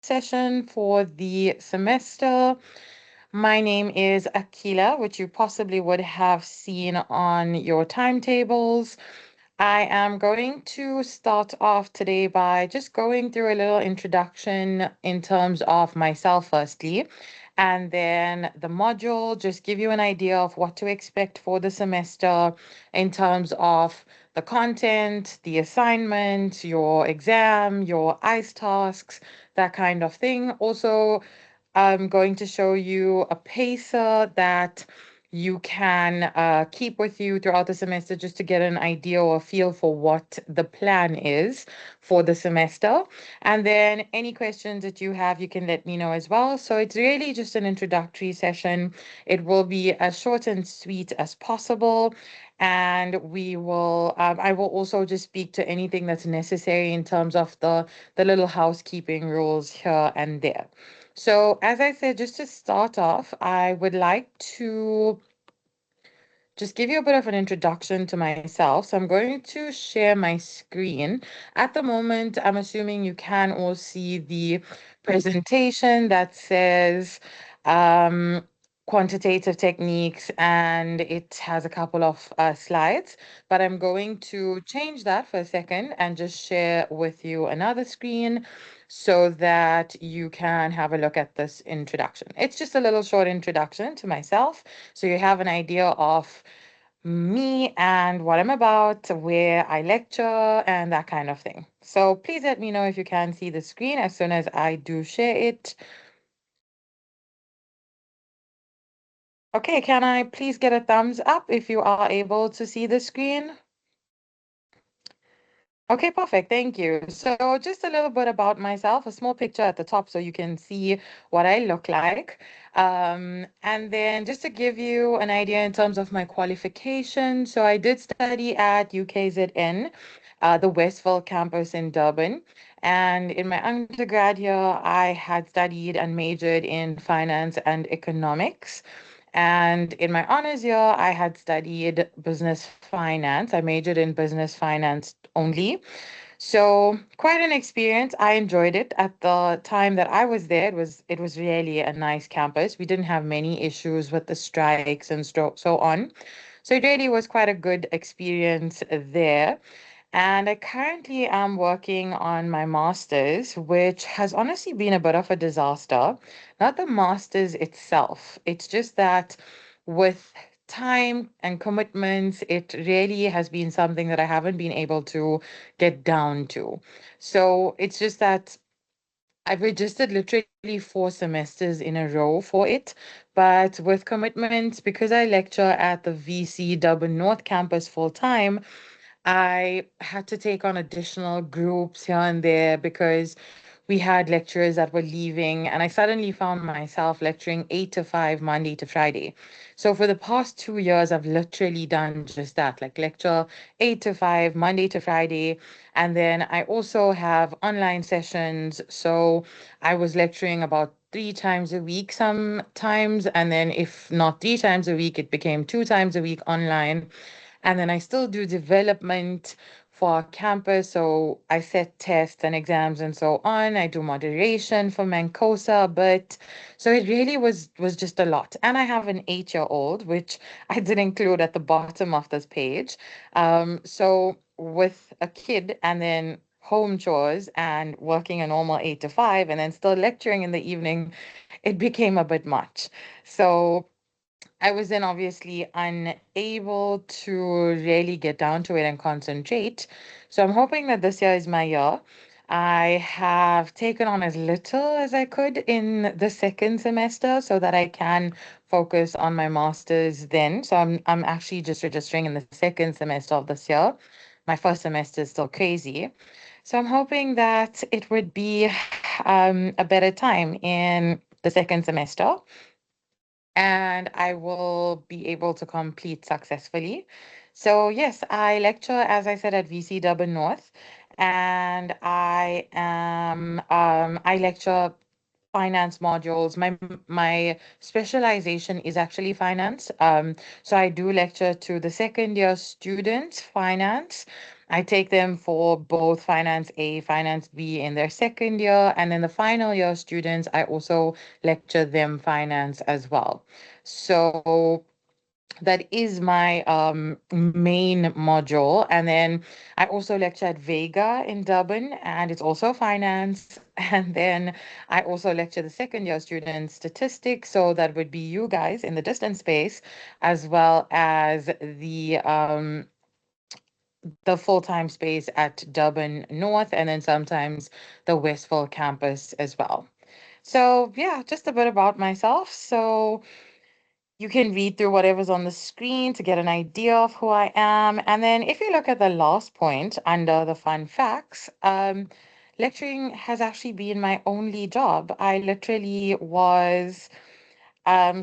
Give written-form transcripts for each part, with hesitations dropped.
session for the semester. My name is Akila, which you possibly would have seen on your timetables. I am going to start off today by just going through a little introduction in terms of myself, firstly, and then the module, just give you an idea of what to expect for the semester in terms of the content, the assignment, your exam, your ICE tasks, that kind of thing. Also, I'm going to show you a pacer that you can keep with you throughout the semester just to get an idea or a feel for what the plan is for the semester. And then any questions that you have, you can let me know as well. So it's really just an introductory session. It will be as short and sweet as possible. And I will also just speak to anything that's necessary in terms of the little housekeeping rules here and there. So, as I said, just to start off, I would like to just give you a bit of an introduction to myself. So, I'm going to share my screen. At the moment, I'm assuming you can all see the presentation that says um, quantitative techniques, and it has a couple of slides. But I'm going to change that for a second and just share with you another screen so that you can have a look at this introduction. It's just a little short introduction to myself, so you have an idea of me and what I'm about, where I lecture, and that kind of thing. So please let me know if you can see the screen as soon as I do share it. Okay, can I please get a thumbs up if you are able to see the screen? Okay, perfect. Thank you. So just a little bit about myself, a small picture at the top so you can see what I look like. And then just to give you an idea in terms of my qualification. So I did study at UKZN, the Westville campus in Durban. And in my undergrad here, I had studied and majored in finance and economics. And in my honors year, I had studied business finance. I majored in business finance only. So quite an experience. I enjoyed it. At the time that I was there, it was really a nice campus. We didn't have many issues with the strikes and so on. So it really was quite a good experience there. And I currently am working on my master's, which has honestly been a bit of a disaster. Not the master's itself, it's just that with time and commitments, it really has been something that I haven't been able to get down to. So it's just that I've registered literally 4 semesters in a row for it, but with commitments, because I lecture at the VC Durban North campus full time, I had to take on additional groups here and there because we had lecturers that were leaving, and I suddenly found myself lecturing 8 to 5, Monday to Friday. So for the past 2 years, I've literally done just that, like lecture 8 to 5, Monday to Friday. And then I also have online sessions. So I was lecturing about 3 times a week sometimes. And then if not 3 times a week, it became 2 times a week online. And then I still do development for our campus. So I set tests and exams and so on. I do moderation for Mancosa, but so it really was just a lot. And I have an 8-year-old, which I did include at the bottom of this page. So with a kid and then home chores and working a normal 8 to 5 and then still lecturing in the evening, it became a bit much. So I was then obviously unable to really get down to it and concentrate. So I'm hoping that this year is my year. I have taken on as little as I could in the second semester so that I can focus on my master's then. So I'm actually just registering in the second semester of this year. My first semester is still crazy. So I'm hoping that it would be a better time in the second semester and I will be able to complete successfully. So yes, I lecture, as I said, at VC Durban North, and I lecture finance modules. My specialization is actually finance. So I do lecture to the second year students finance, I take them for both Finance A, Finance B in their second year. And then the final year students, I also lecture them finance as well. So that is my main module. And then I also lecture at Vega in Durban, and it's also finance. And then I also lecture the second year students statistics. So that would be you guys in the distance space, as well as the full-time space at Durban North, and then sometimes the Westville campus as well. So yeah, just a bit about myself. So you can read through whatever's on the screen to get an idea of who I am. And then if you look at the last point under the fun facts, lecturing has actually been my only job. I literally was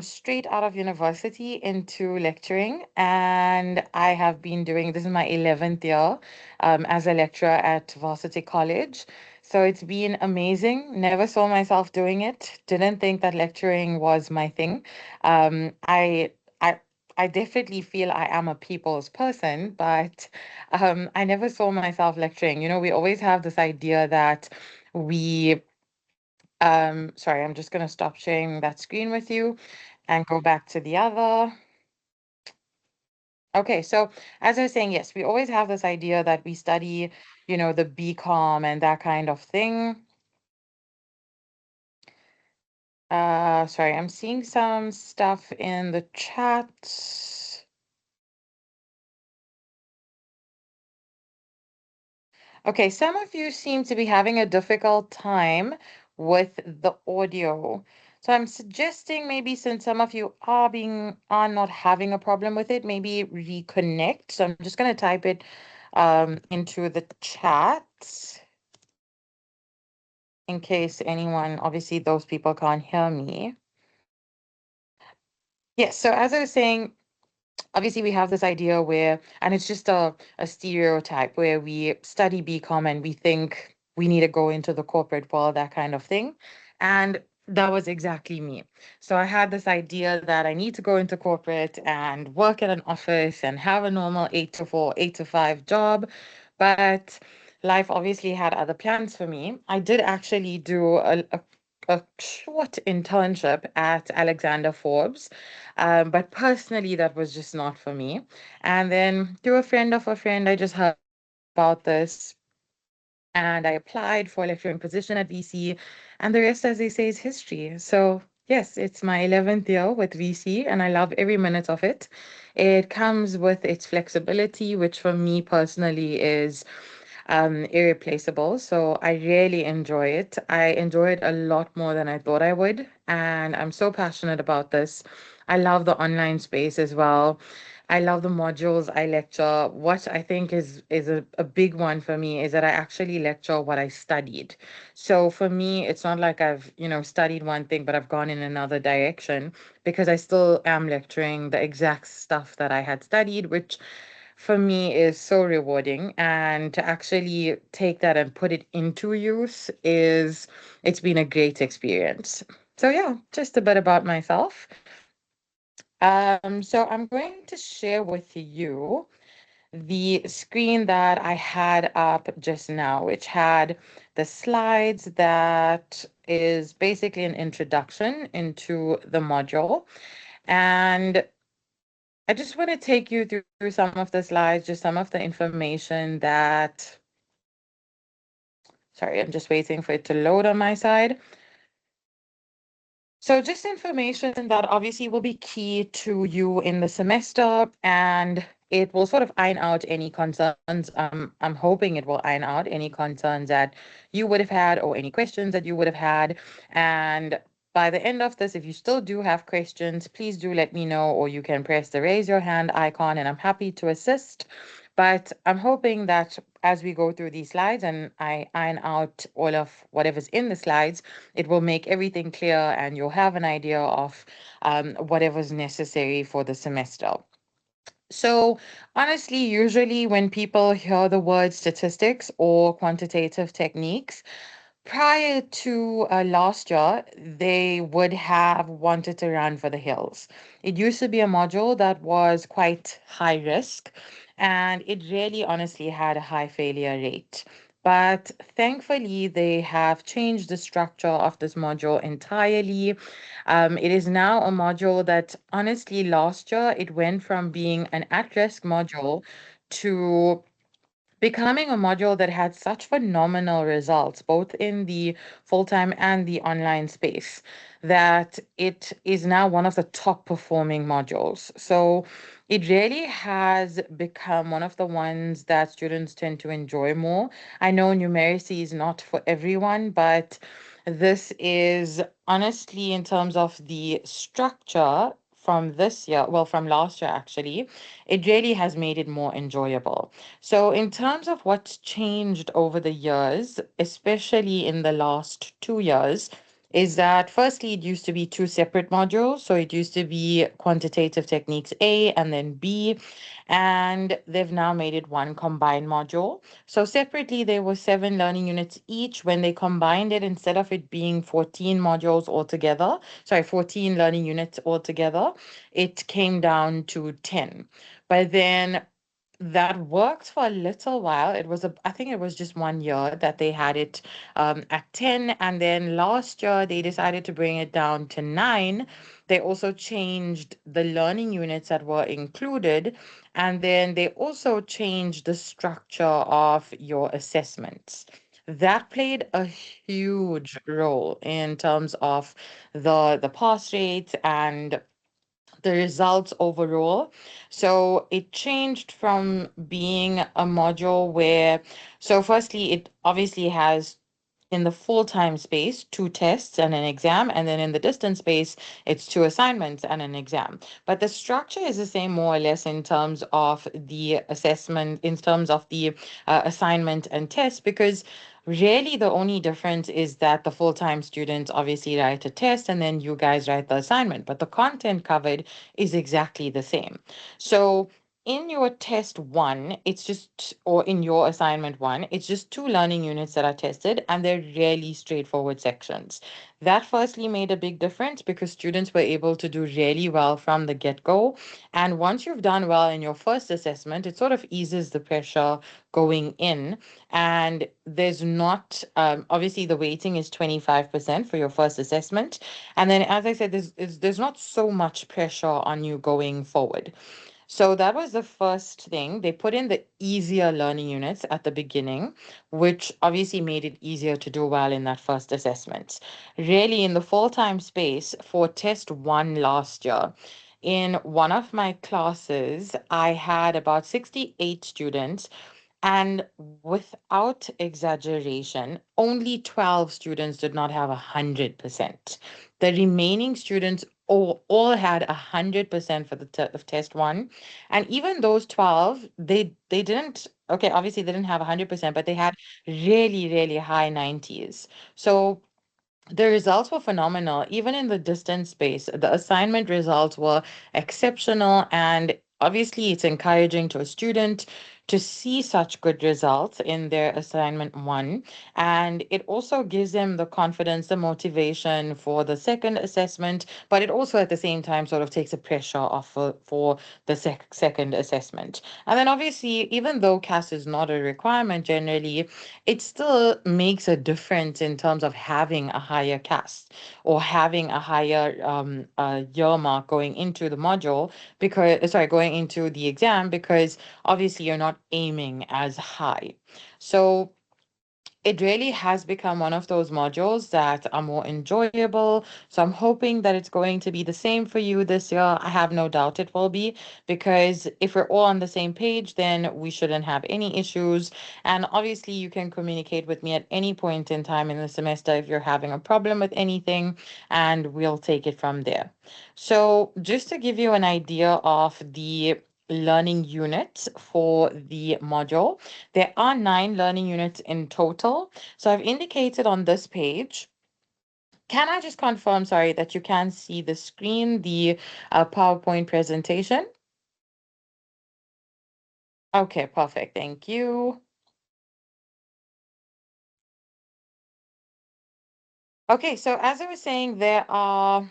straight out of university into lecturing, and I have been doing this is my 11th year as a lecturer at Varsity College. So it's been amazing. Never saw myself doing it. Didn't think that lecturing was my thing. Um, I I I definitely feel I am a people's person, but I never saw myself lecturing. You know, we always have this idea that we sorry, I'm just going to stop sharing that screen with you and go back to the other. Okay, so as I was saying, yes, we always have this idea that we study, the BCom and that kind of thing. Sorry, I'm seeing some stuff in the chat. Okay, some of you seem to be having a difficult time with the audio. So I'm suggesting maybe since some of you are not having a problem with it, maybe reconnect. So I'm just going to type it into the chat in case anyone, obviously those people can't hear me. Yes, so as I was saying, obviously we have this idea where, and it's just a stereotype where we study BCom and we think we need to go into the corporate world, that kind of thing. And that was exactly me. So I had this idea that I need to go into corporate and work at an office and have a normal 8 to 4, 8 to 5 job. But life obviously had other plans for me. I did actually do a short internship at Alexander Forbes, but personally, that was just not for me. And then through a friend of a friend, I just heard about this and I applied for a lecturing position at VC. And the rest, as they say, is history. So, yes, it's my 11th year with VC, and I love every minute of it. It comes with its flexibility, which for me personally is irreplaceable. So I really enjoy it. I enjoy it a lot more than I thought I would. And I'm so passionate about this. I love the online space as well. I love the modules I lecture. What I think is a big one for me is that I actually lecture what I studied. So for me, it's not like I've, studied one thing, but I've gone in another direction because I still am lecturing the exact stuff that I had studied, which for me is so rewarding. And to actually take that and put it into use it's been a great experience. So yeah, just a bit about myself. So I'm going to share with you the screen that I had up just now, which had the slides that is basically an introduction into the module. And I just want to take you through some of the slides, just some of the information that, sorry, I'm just waiting for it to load on my side. So just information that obviously will be key to you in the semester, and it will sort of iron out any concerns. I'm hoping it will iron out any concerns that you would have had or any questions that you would have had. And by the end of this, if you still do have questions, please do let me know, or you can press the raise your hand icon and I'm happy to assist. But I'm hoping that as we go through these slides and I iron out all of whatever's in the slides, it will make everything clear and you'll have an idea of whatever's necessary for the semester. So, honestly, usually when people hear the word statistics or quantitative techniques, prior to last year, they would have wanted to run for the hills. It used to be a module that was quite high risk, and it really honestly had a high failure rate. But thankfully, they have changed the structure of this module entirely. It is now a module that honestly, last year, it went from being an at-risk module to becoming a module that had such phenomenal results, both in the full-time and the online space, that it is now one of the top performing modules. So it really has become one of the ones that students tend to enjoy more. I know numeracy is not for everyone, but this is honestly, in terms of the structure from this year, well, from last year actually, it really has made it more enjoyable. So, in terms of what's changed over the years, especially in the last 2 years, is that firstly, it used to be two separate modules. So, it used to be quantitative techniques A and then B, and they've now made it one combined module. So, separately, there were 7 learning units each. When they combined it, instead of it being 14 modules altogether, sorry, 14 learning units altogether, it came down to 10. But then that worked for a little while. I think it was just 1 year that they had it at 10. And then last year, they decided to bring it down to 9. They also changed the learning units that were included. And then they also changed the structure of your assessments. That played a huge role in terms of the pass rates and the results overall. So it changed from being a module where, so firstly, it obviously has in the full-time space, two tests and an exam, and then in the distance space, it's two assignments and an exam. But the structure is the same more or less in terms of the assessment, in terms of the assignment and test, because really the only difference is that the full-time students obviously write a test and then you guys write the assignment, but the content covered is exactly the same. So in your test one, it's just, or in your assignment one, it's just two learning units that are tested and they're really straightforward sections. That firstly made a big difference because students were able to do really well from the get-go. And once you've done well in your first assessment, it sort of eases the pressure going in. And there's not, obviously, the weighting is 25% for your first assessment. And then, as I said, there's not so much pressure on you going forward. So that was the first thing. They put in the easier learning units at the beginning, which obviously made it easier to do well in that first assessment. Really, in the full-time space for test one last year, in one of my classes, I had about 68 students, and without exaggeration, only 12 students did not have 100%. The remaining students all had 100% for the of test one. And even those 12, they didn't, okay, obviously they didn't have 100%, but they had really, really high 90s. So the results were phenomenal. Even in the distance space, the assignment results were exceptional. And obviously, it's encouraging to a student to see such good results in their assignment one. And it also gives them the confidence, the motivation for the second assessment, but it also at the same time sort of takes the pressure off for the second assessment. And then obviously, even though CAS is not a requirement generally, it still makes a difference in terms of having a higher cast or having a higher year mark going into the module because, sorry, going into the exam because obviously you're not aiming as high. So it really has become one of those modules that are more enjoyable. So I'm hoping that it's going to be the same for you this year. I have no doubt it will be, because if we're all on the same page, then we shouldn't have any issues. And obviously, you can communicate with me at any point in time in the semester if you're having a problem with anything, and we'll take it from there. So just to give you an idea of the learning units for the module. There are 9 learning units in total. So I've indicated on this page. Can I just confirm, sorry, that you can see the screen, the PowerPoint presentation? Okay, perfect. Thank you. Okay, so as I was saying, there are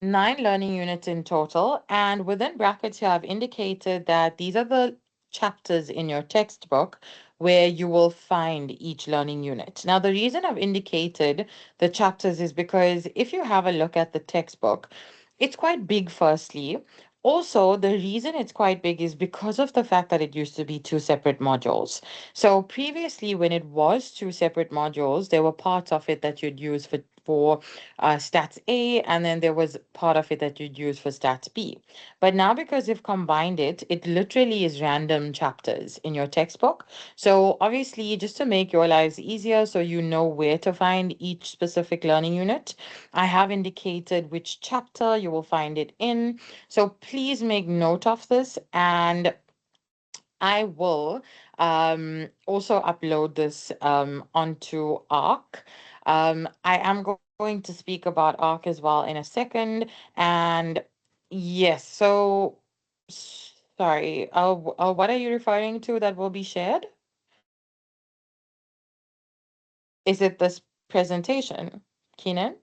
9 learning units in total, and within brackets here, I've indicated that these are the chapters in your textbook where you will find each learning unit. Now, the reason I've indicated the chapters is because if you have a look at the textbook, it's quite big, firstly. Also, the reason it's quite big is because of the fact that it used to be two separate modules. So previously, when it was two separate modules, there were parts of it that you'd use for stats A, and then there was part of it that you'd use for stats B. But now, because you've combined it, it literally is random chapters in your textbook. So obviously, just to make your lives easier, so you know where to find each specific learning unit, I have indicated which chapter you will find it in. So please make note of this, and I will also upload this onto Arc. I am going to speak about Arc as well in a second. And yes, so sorry, what are you referring to that will be shared? Is it this presentation, Keenan?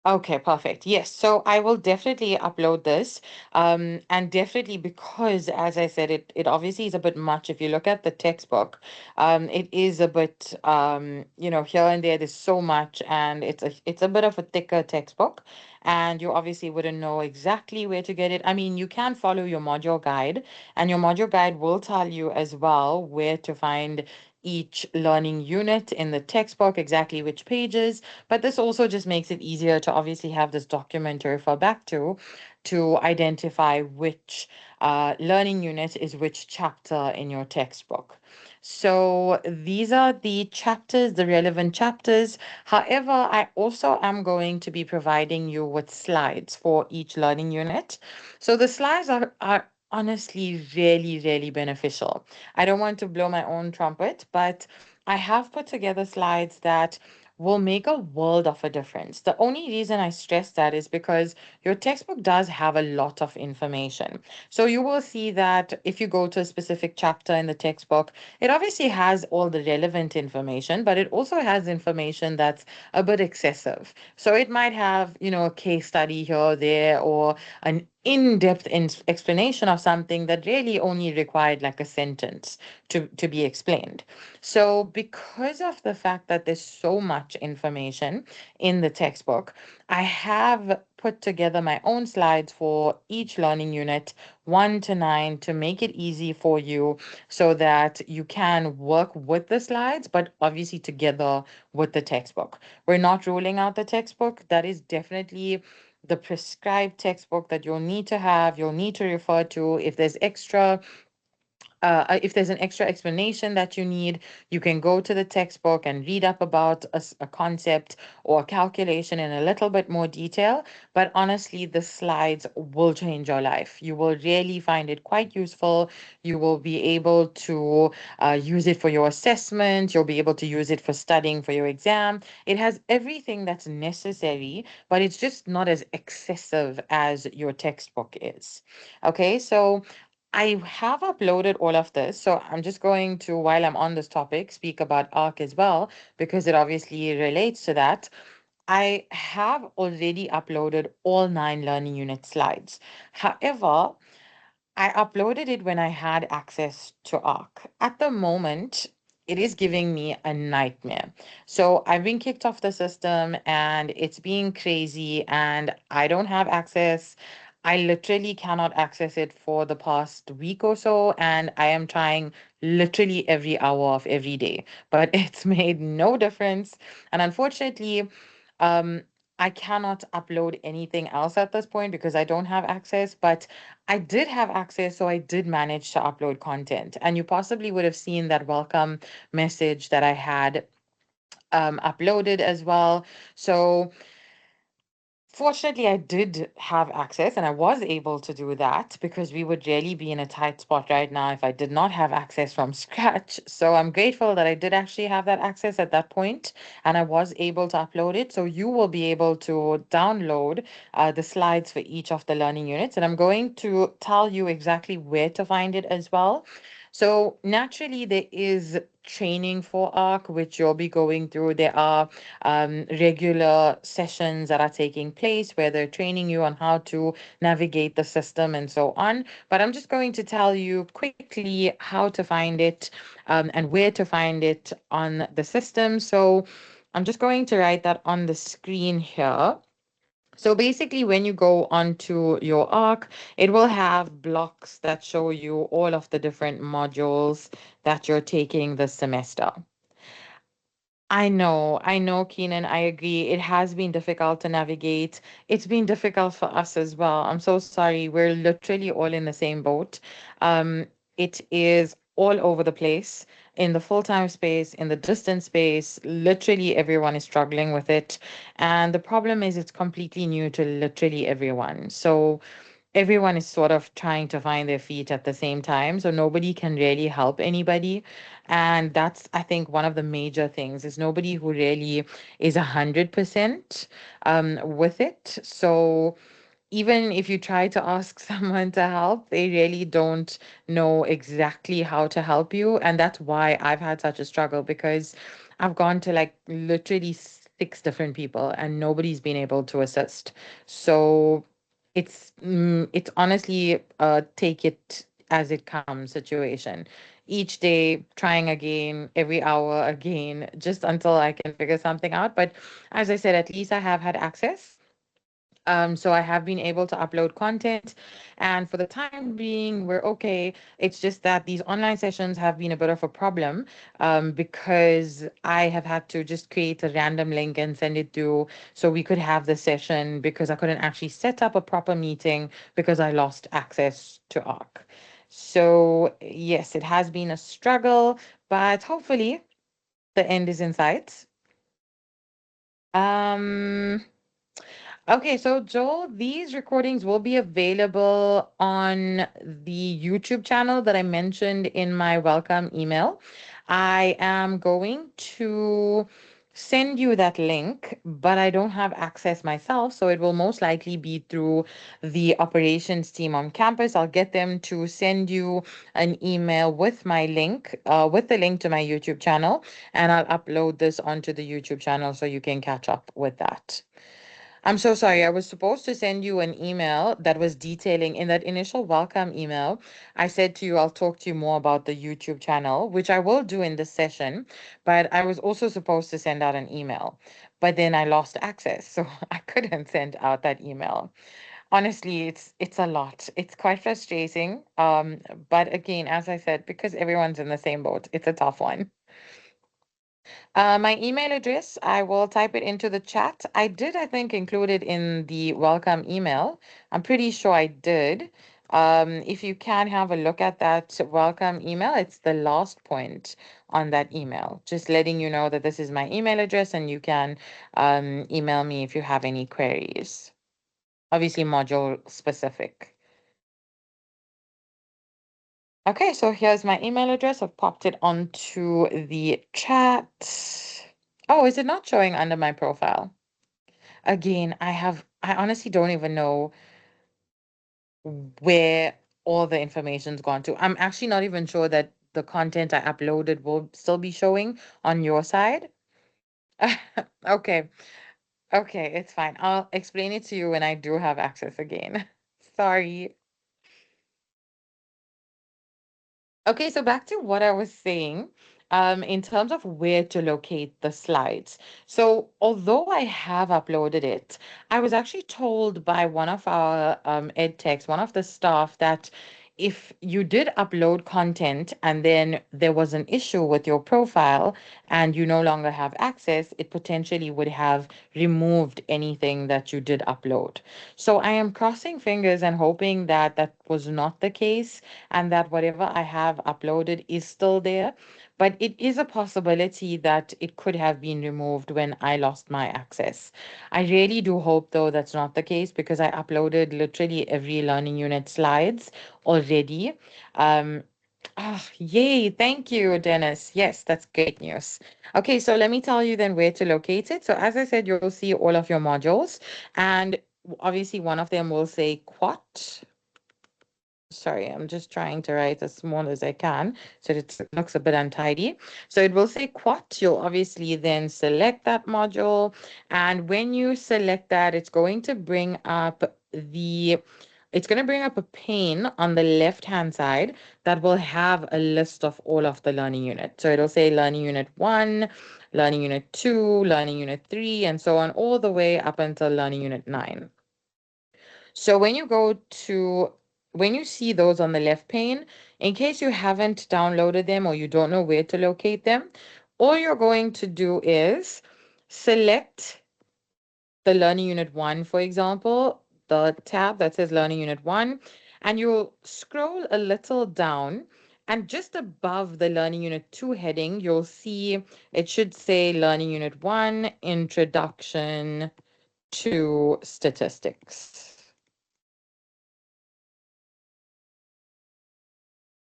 Okay, perfect. Yes, so I will definitely upload this. And definitely because, as I said, it obviously is a bit much. If you look at the textbook, it is a bit, here and there, there's so much, and it's a bit of a thicker textbook, and you obviously wouldn't know exactly where to get it. I mean, you can follow your module guide, and your module guide will tell you as well where to find each learning unit in the textbook, exactly which pages, but this also just makes it easier to obviously have this document to refer back to identify which learning unit is which chapter in your textbook. So these are the chapters, the relevant chapters. However, I also am going to be providing you with slides for each learning unit. So the slides are honestly really, really beneficial. I don't want to blow my own trumpet, but I have put together slides that will make a world of a difference. The only reason I stress that is because your textbook does have a lot of information. So you will see that if you go to a specific chapter in the textbook, it obviously has all the relevant information, but it also has information that's a bit excessive. So it might have, a case study here or there, or an in-depth explanation of something that really only required like a sentence to be explained. So, because of the fact that there's so much information in the textbook, I have put together my own slides for each learning unit, 1 to 9, to make it easy for you so that you can work with the slides, but obviously together with the textbook. We're not ruling out the textbook. That is definitely the prescribed textbook that you'll need to have, you'll need to refer to. If there's an extra explanation that you need, you can go to the textbook and read up about a concept or a calculation in a little bit more detail. But honestly, the slides will change your life. You will really find it quite useful. You will be able to use it for your assessment. You'll be able to use it for studying for your exam. It has everything that's necessary, but it's just not as excessive as your textbook is. Okay, so I have uploaded all of this, so I'm just going to, while I'm on this topic, speak about ARC as well, because it obviously relates to that. I have already uploaded all 9 learning unit slides. However, I uploaded it when I had access to Arc. At the moment, it is giving me a nightmare. So I've been kicked off the system and it's being crazy and I don't have access. I literally cannot access it for the past week or so, and I am trying literally every hour of every day, but it's made no difference. And unfortunately, um, I cannot upload anything else at this point because I don't have access, but I did have access, so I did manage to upload content. And you possibly would have seen that welcome message that I had uploaded as well. So fortunately, I did have access and I was able to do that because we would really be in a tight spot right now if I did not have access from scratch. So I'm grateful that I did actually have that access at that point and I was able to upload it. So you will be able to download the slides for each of the learning units. And I'm going to tell you exactly where to find it as well. So naturally, there is training for ARC, which you'll be going through. There are regular sessions that are taking place where they're training you on how to navigate the system and so on. But I'm just going to tell you quickly how to find it and where to find it on the system. So I'm just going to write that on the screen here. So basically, when you go onto your ARC, it will have blocks that show you all of the different modules that you're taking this semester. I know, Keenan, I agree. It has been difficult to navigate. It's been difficult for us as well. I'm so sorry. We're literally all in the same boat. It is all over the place in the full-time space, in the distance space. Literally everyone is struggling with it. And the problem is it's completely new to literally everyone. So everyone is sort of trying to find their feet at the same time. So nobody can really help anybody. And that's, I think, one of the major things is nobody who really is 100% with it. So even if you try to ask someone to help, they really don't know exactly how to help you. And that's why I've had such a struggle because I've gone to like literally six different people and nobody's been able to assist. So it's honestly take it as it comes situation. Each day trying again, every hour again, just until I can figure something out. But as I said, at least I have had access. So I have been able to upload content, and for the time being, we're okay. It's just that these online sessions have been a bit of a problem because I have had to just create a random link and send it through so we could have the session because I couldn't actually set up a proper meeting because I lost access to Arc. So yes, it has been a struggle, but hopefully the end is in sight. Um, Okay, so Joel, these recordings will be available on the YouTube channel that I mentioned in my welcome email. I am going to send you that link, but I don't have access myself, so it will most likely be through the operations team on campus. I'll get them to send you an email with my link, with the link to my YouTube channel, and I'll upload this onto the YouTube channel so you can catch up with that. I'm so sorry. I was supposed to send you an email that was detailing in that initial welcome email. I said to you, I'll talk to you more about the YouTube channel, which I will do in this session. But I was also supposed to send out an email, but then I lost access, so I couldn't send out that email. Honestly, it's a lot. It's quite frustrating. But again, as I said, because everyone's in the same boat, it's a tough one. My email address, I will type it into the chat. I did, I think, include it in the welcome email. I'm pretty sure I did. If you can have a look at that welcome email, it's the last point on that email. Just letting you know that this is my email address and you can email me if you have any queries. Obviously, module specific. Okay, so here's my email address. I've popped it onto the chat. Oh, is it not showing under my profile? Again, I honestly don't even know where all the information's gone to. I'm actually not even sure that the content I uploaded will still be showing on your side. Okay, okay, it's fine. I'll explain it to you when I do have access again. Sorry. Okay, so back to what I was saying, in terms of where to locate the slides. So although I have uploaded it, I was actually told by one of our ed techs, one of the staff, that if you did upload content and then there was an issue with your profile and you no longer have access, it potentially would have removed anything that you did upload. So I am crossing fingers and hoping that that was not the case and that whatever I have uploaded is still there. But it is a possibility that it could have been removed when I lost my access. I really do hope, though, that's not the case because I uploaded literally every learning unit slides already. Um, yay, thank you, Dennis. Yes, that's great news. Okay, so let me tell you then where to locate it. So as I said, you'll see all of your modules, and obviously one of them will say QUAT Sorry, I'm just trying to write as small as I can so it looks a bit untidy. So it will say QUAT. You'll obviously then select that module. And when you select that, it's going to bring up a pane on the left-hand side that will have a list of all of the learning units. So it'll say learning unit 1, learning unit 2, learning unit 3, and so on, all the way up until learning unit 9. So when you see those on the left pane, in case you haven't downloaded them or you don't know where to locate them, all you're going to do is select the Learning Unit 1, for example, the tab that says Learning Unit 1, and you'll scroll a little down. And just above the Learning Unit 2 heading, you'll see it should say Learning Unit 1, Introduction to Statistics.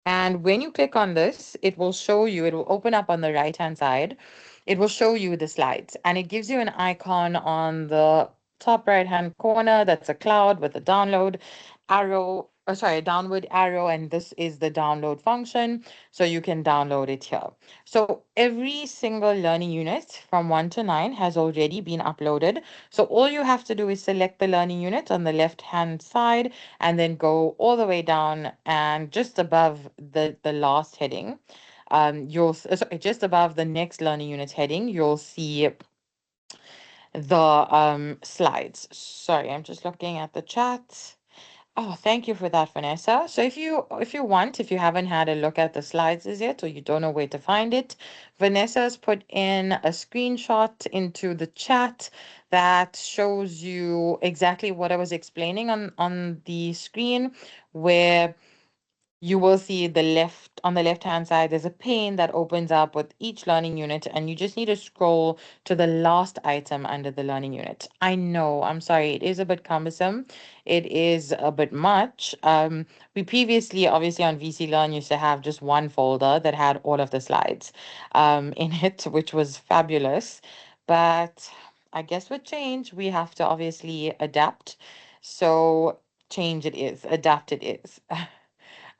And when you click on this, it will open up on the right-hand side. It will show you the slides, and it gives you an icon on the top right-hand corner that's a cloud with a downward arrow, and this is the download function, so you can download it here. So every single learning unit from 1 to 9 has already been uploaded. So all you have to do is select the learning unit on the left-hand side and then go all the way down, and just above the last heading, sorry, just above the next learning unit heading, you'll see the slides. Sorry, I'm just looking at the chat. Oh, thank you for that, Vanessa. So if you haven't had a look at the slides as yet, or you don't know where to find it, Vanessa's put in a screenshot into the chat that shows you exactly what I was explaining on the screen, where you will see on the left hand side, there's a pane that opens up with each learning unit, and you just need to scroll to the last item under the learning unit. I know, I'm sorry, it is a bit cumbersome. It is a bit much. We previously, obviously on VC Learn, used to have just one folder that had all of the slides in it, which was fabulous. But I guess with change, we have to obviously adapt. So change it is, adapt it is.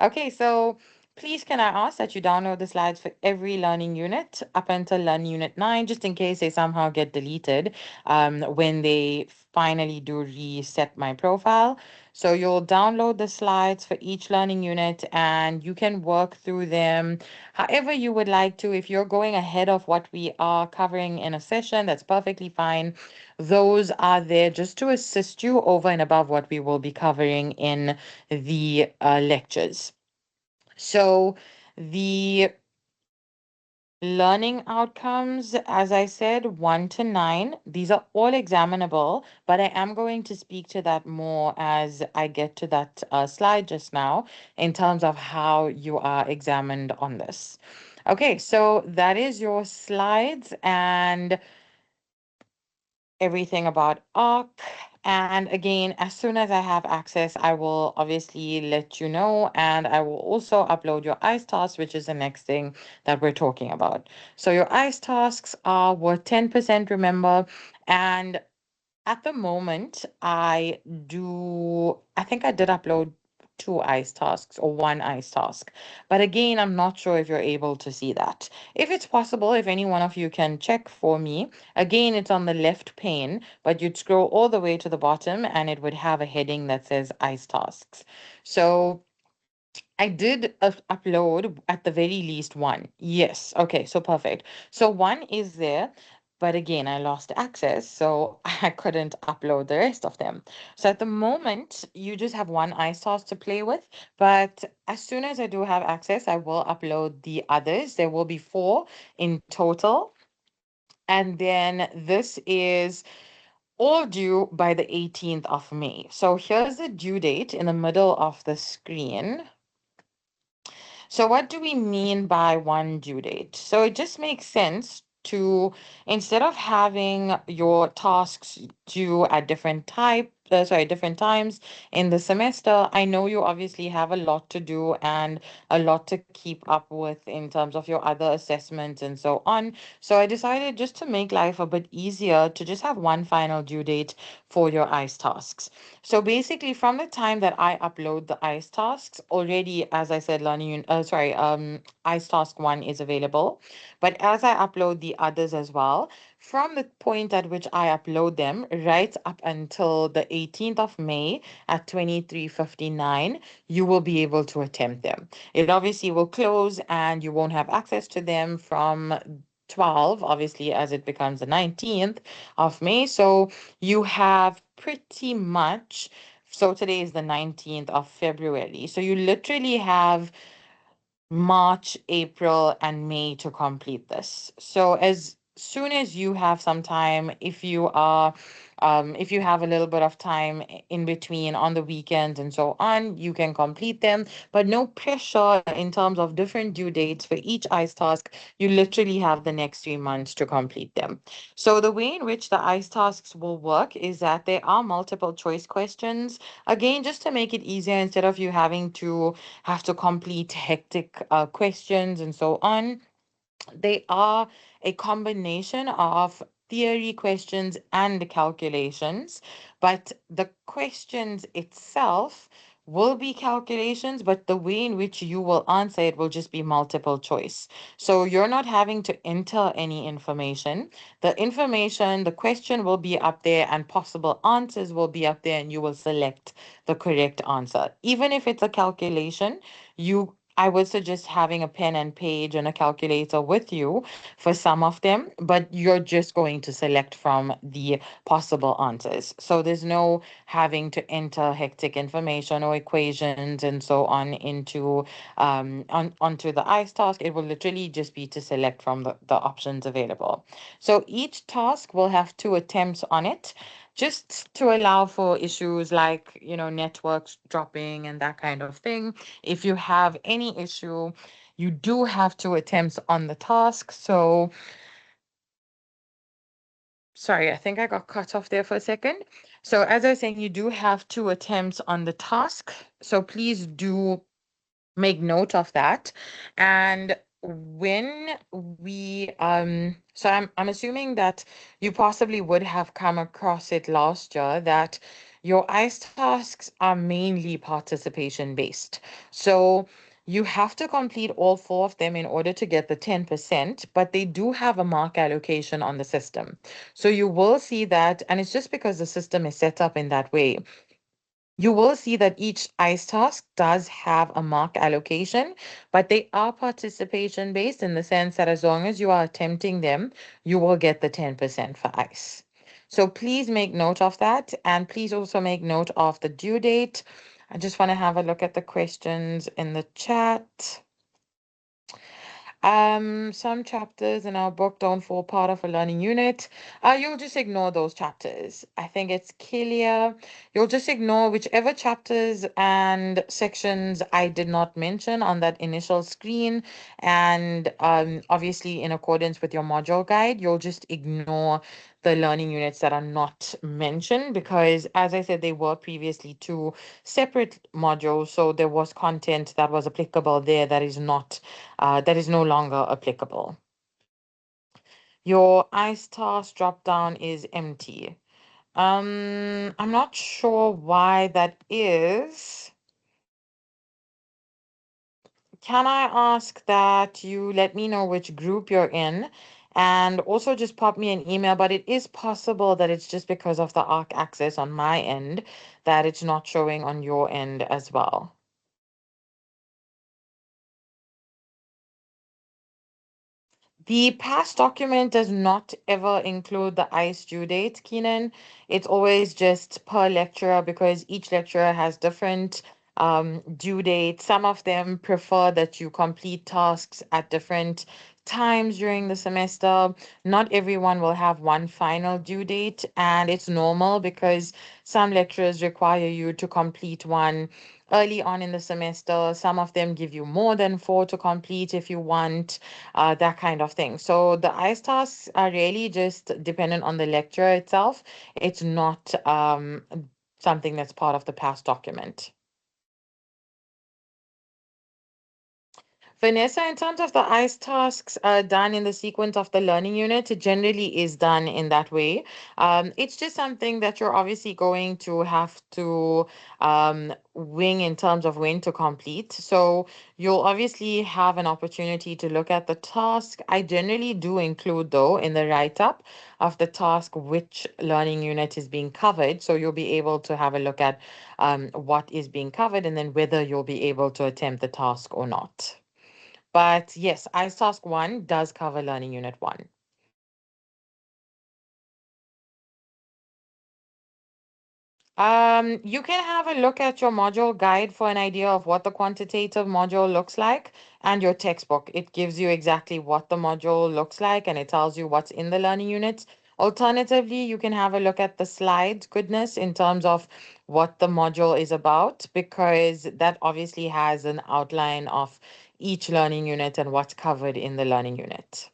Okay, so please can I ask that you download the slides for every learning unit up until learning unit 9, just in case they somehow get deleted when they finally do reset my profile. So you'll download the slides for each learning unit, and you can work through them however you would like to. If you're going ahead of what we are covering in a session, that's perfectly fine. Those are there just to assist you over and above what we will be covering in the lectures. So the learning outcomes, as I said, 1 to 9, these are all examinable, but I am going to speak to that more as I get to that slide just now in terms of how you are examined on this. Okay, so that is your slides and everything about ARC. And again, as soon as I have access, I will obviously let you know, and I will also upload your ICE tasks, which is the next thing that we're talking about. So your ICE tasks are worth 10%, remember, and at the moment, I think I did upload 2 ICE tasks or 1 ICE task. But again, I'm not sure if you're able to see that. If it's possible, if any one of you can check for me, again, it's on the left pane, but you'd scroll all the way to the bottom and it would have a heading that says ICE tasks. So I did upload at the very least 1. Yes. Okay. So perfect. So 1 is there, but again, I lost access, so I couldn't upload the rest of them. So at the moment, you just have 1 iSource to play with, but as soon as I do have access, I will upload the others. There will be 4 in total. And then this is all due by the 18th of May. So here's the due date in the middle of the screen. So what do we mean by one due date? So it just makes sense to, instead of having your tasks due at different different times in the semester. I know you obviously have a lot to do and a lot to keep up with in terms of your other assessments and so on. So I decided just to make life a bit easier to just have one final due date for your ICE tasks. So basically, from the time that I upload the ICE tasks, already, as I said, ICE task one is available. But as I upload the others as well, from the point at which I upload them, right up until the 18th of May at 23:59, you will be able to attempt them. It obviously will close and you won't have access to them from 12, obviously, as it becomes the 19th of May. So you have pretty much, so today is the 19th of February. So you literally have March, April, and May to complete this. So as soon as you have some time, if you have a little bit of time in between on the weekends and so on, you can complete them. But no pressure in terms of different due dates for each ICE task. You literally have the next 3 months to complete them. So the way in which the ICE tasks will work is that there are multiple choice questions. Again, just to make it easier, instead of you have to complete hectic questions and so on. They are a combination of theory questions and calculations, but the questions itself will be calculations, but the way in which you will answer it will just be multiple choice. So you're not having to enter any information. The question will be up there, and possible answers will be up there, and you will select the correct answer. Even if it's a calculation, I would suggest having a pen and page and a calculator with you for some of them, but you're just going to select from the possible answers. So there's no having to enter hectic information or equations and so on onto the ICE task. It will literally just be to select from the options available. So each task will have 2 attempts on it, just to allow for issues like, networks dropping and that kind of thing. If you have any issue, you do have 2 attempts on the task. So, sorry, I think I got cut off there for a second. So, as I was saying, you do have 2 attempts on the task. So, please do make note of that. And when I'm assuming that you possibly would have come across it last year, that your ICE tasks are mainly participation based. So you have to complete all 4 of them in order to get the 10%, but they do have a mark allocation on the system. So you will see that, and it's just because the system is set up in that way. You will see that each ICE task does have a mark allocation, but they are participation based in the sense that as long as you are attempting them, you will get the 10% for ICE. So please make note of that, and please also make note of the due date. I just want to have a look at the questions in the chat. Some chapters in our book don't fall part of a learning unit. You'll just ignore those chapters. I think it's clear. You'll just ignore whichever chapters and sections I did not mention on that initial screen. And obviously, in accordance with your module guide, you'll just ignore the learning units that are not mentioned because, as I said, they were previously 2 separate modules. So there was content that was applicable there that is no longer applicable. Your ICE task drop down is empty. I'm not sure why that is. Can I ask that you let me know which group you're in and also just pop me an email? But it is possible that it's just because of the ARC access on my end that it's not showing on your end as well. The past document does not ever include the ICE due date, Keenan. It's always just per lecturer because each lecturer has different due dates. Some of them prefer that you complete tasks at different times during the semester. Not everyone will have one final due date, and it's normal because some lecturers require you to complete one early on in the semester. Some of them give you more than 4 to complete if you want, that kind of thing. So the ICE tasks are really just dependent on the lecturer itself. It's not something that's part of the past document. Vanessa, in terms of the ICE tasks done in the sequence of the learning unit, it generally is done in that way. It's just something that you're obviously going to have to wing in terms of when to complete. So you'll obviously have an opportunity to look at the task. I generally do include, though, in the write-up of the task which learning unit is being covered. So you'll be able to have a look at what is being covered and then whether you'll be able to attempt the task or not. But yes, ICE Task 1 does cover Learning Unit 1. You can have a look at your module guide for an idea of what the quantitative module looks like and your textbook. It gives you exactly what the module looks like and it tells you what's in the learning units. Alternatively, you can have a look at the slide goodness in terms of what the module is about, because that obviously has an outline of each learning unit and what's covered in the learning unit.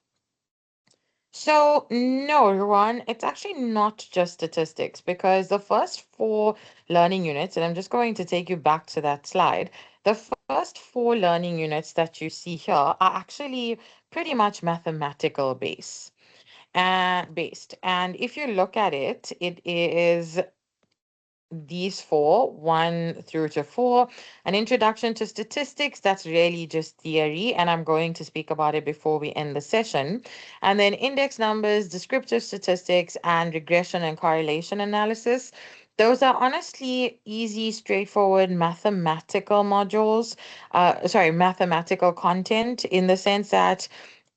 So, no, Ruan, it's actually not just statistics, because the first four learning units, and I'm just going to take you back to that slide, the first four learning units that you see here are actually pretty much mathematical based. And if you look at it, it is these four, 1 through to 4. An introduction to statistics, that's really just theory, and I'm going to speak about it before we end the session. And then index numbers, descriptive statistics, and regression and correlation analysis. Those are honestly easy, straightforward mathematical modules, mathematical content, in the sense that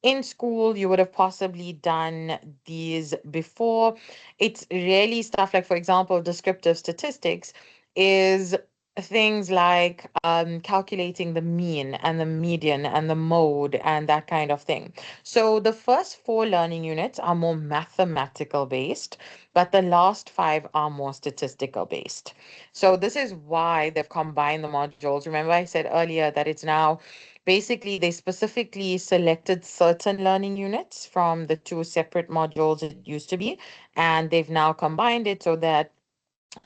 in school, you would have possibly done these before. It's really stuff like, for example, descriptive statistics is things like calculating the mean and the median and the mode and that kind of thing. So the first four learning units are more mathematical based, but the last five are more statistical based. So this is why they've combined the modules. Remember, I said earlier that it's now basically, they specifically selected certain learning units from the two separate modules it used to be, and they've now combined it so that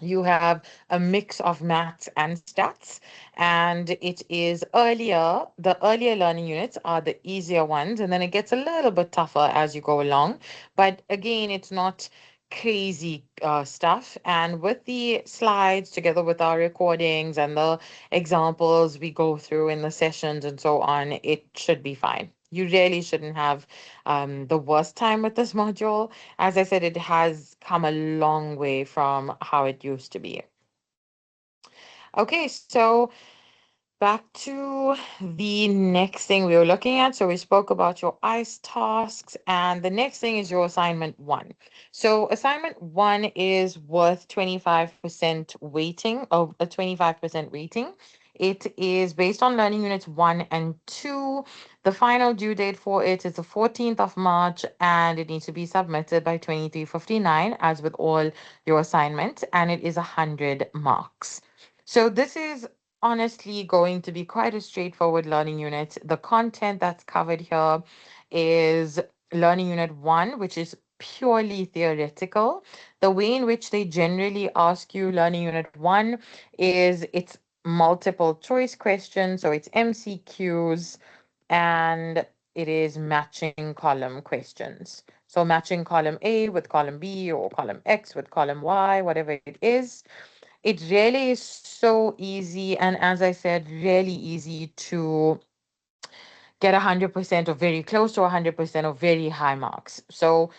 you have a mix of maths and stats, and it is the earlier learning units are the easier ones, and then it gets a little bit tougher as you go along. But again, it's not crazy stuff. And with the slides, together with our recordings and the examples we go through in the sessions and so on, it should be fine. You really shouldn't have the worst time with this module. As I said, it has come a long way from how it used to be. Okay, so back to the next thing we were looking at. So we spoke about your ICE tasks, and the next thing is your assignment 1. So assignment 1 is worth 25% weighting, of a 25% rating. It is based on learning units 1 and 2. The final due date for it is the 14th of March, and it needs to be submitted by 23:59, as with all your assignments, and it is 100 marks. So this is honestly going to be quite a straightforward learning unit. The content that's covered here is learning unit 1, which is purely theoretical. The way in which they generally ask you learning unit 1 is it's multiple choice questions, so it's MCQs, and it is matching column questions. So matching column A with column B, or column X with column Y, whatever it is. It really is so easy, and as I said, really easy to get 100% or very close to 100% or very high marks. So